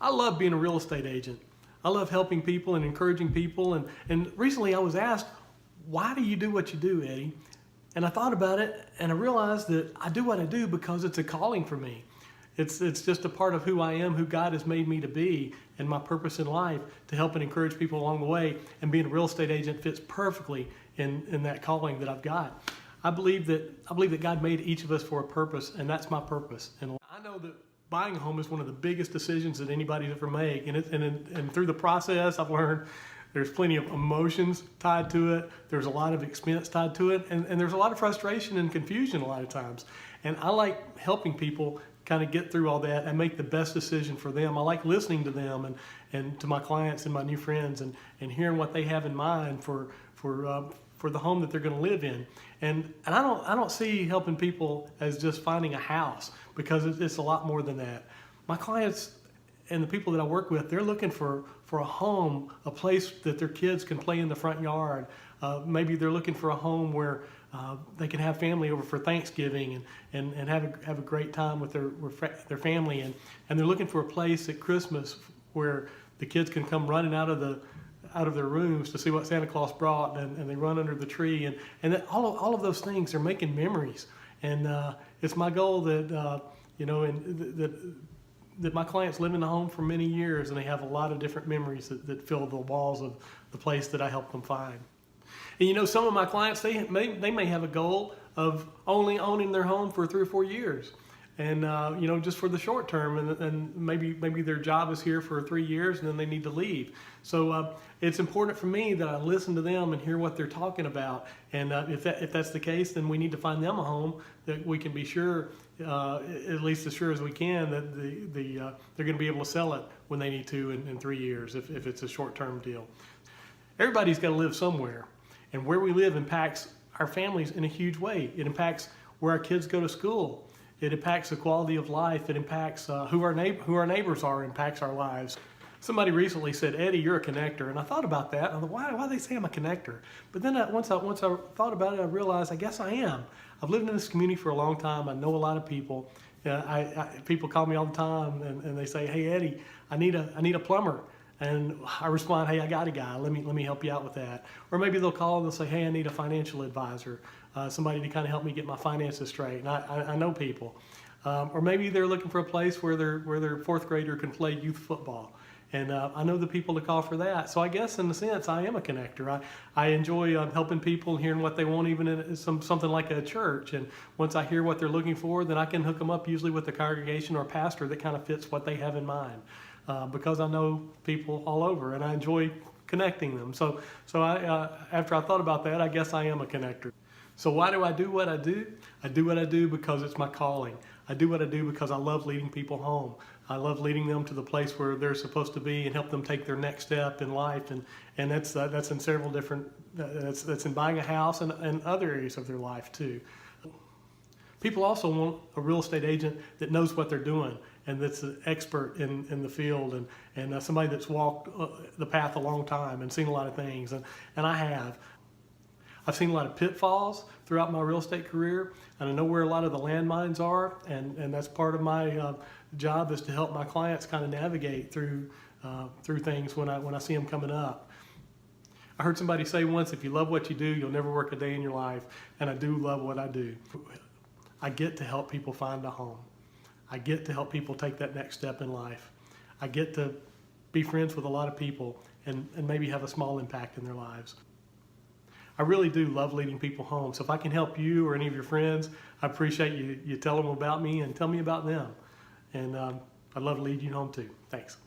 I love being a real estate agent. I love helping people and encouraging people. And recently I was asked, why do you do what you do, Eddie? And I thought about it and I realized that I do what I do because it's a calling for me. It's just a part of who I am, who God has made me to be, and my purpose in life to help and encourage people along the way. And being a real estate agent fits perfectly in that calling that I've got. I believe that God made each of us for a purpose, and that's my purpose. And I know that buying a home is one of the biggest decisions that anybody's ever made. And through the process, I've learned there's plenty of emotions tied to it. There's a lot of expense tied to it. And there's a lot of frustration and confusion a lot of times. And I like helping people kind of get through all that and make the best decision for them. I like listening to them and to my clients and my new friends and hearing what they have in mind for the home that they're going to live in. And I don't see helping people as just finding a house, because it's a lot more than that. My clients and the people that I work with, they're looking for a home, a place that their kids can play in the front yard. Maybe they're looking for a home where they can have family over for Thanksgiving and have a great time with their family. And they're looking for a place at Christmas where the kids can come running out of their rooms to see what Santa Claus brought, and they run under the tree. And that all of those things are making memories. And it's my goal that, that my clients live in the home for many years, and they have a lot of different memories that fill the walls of the place that I help them find. And some of my clients, they may have a goal of only owning their home for 3 or 4 years. And just for the short term, and maybe their job is here for 3 years and then they need to leave. So it's important for me that I listen to them and hear what they're talking about. And if that's the case, then we need to find them a home that we can be sure, at least as sure as we can, that they're going to be able to sell it when they need to in 3 years if it's a short-term deal. Everybody's got to live somewhere, and where we live impacts our families in a huge way. It impacts where our kids go to school. It impacts the quality of life. It impacts who our neighbors are, impacts our lives. Somebody recently said, Eddie, you're a connector. And I thought about that. I thought, why do they say I'm a connector? But then once I thought about it, I realized I guess I am. I've lived in this community for a long time. I know a lot of people. People call me all the time and they say, hey, Eddie, I need a plumber. And I respond, hey, I got a guy. Let me help you out with that. Or maybe they'll call and they'll say, hey, I need a financial advisor, somebody to kind of help me get my finances straight. And I know people. Or maybe they're looking for a place where their fourth grader can play youth football. And I know the people to call for that. So I guess in a sense, I am a connector. I enjoy helping people and hearing what they want, even in something like a church. And once I hear what they're looking for, then I can hook them up usually with a congregation or a pastor that kind of fits what they have in mind. Because I know people all over and I enjoy connecting them. So after I thought about that, I guess I am a connector. So why do I do what I do? I do what I do because it's my calling. I do what I do because I love leading people home. I love leading them to the place where they're supposed to be and help them take their next step in life. And that's in several different, that's in buying a house and other areas of their life too. People also want a real estate agent that knows what they're doing and that's an expert in the field and somebody that's walked the path a long time and seen a lot of things. And I have. I've seen a lot of pitfalls throughout my real estate career, and I know where a lot of the landmines are, and that's part of my job is to help my clients kind of navigate through things when I see them coming up. I heard somebody say once, if you love what you do, you'll never work a day in your life, and I do love what I do. I get to help people find a home. I get to help people take that next step in life. I get to be friends with a lot of people and maybe have a small impact in their lives. I really do love leading people home. So if I can help you or any of your friends, I appreciate you tell them about me and tell me about them. And I'd love to lead you home too. Thanks.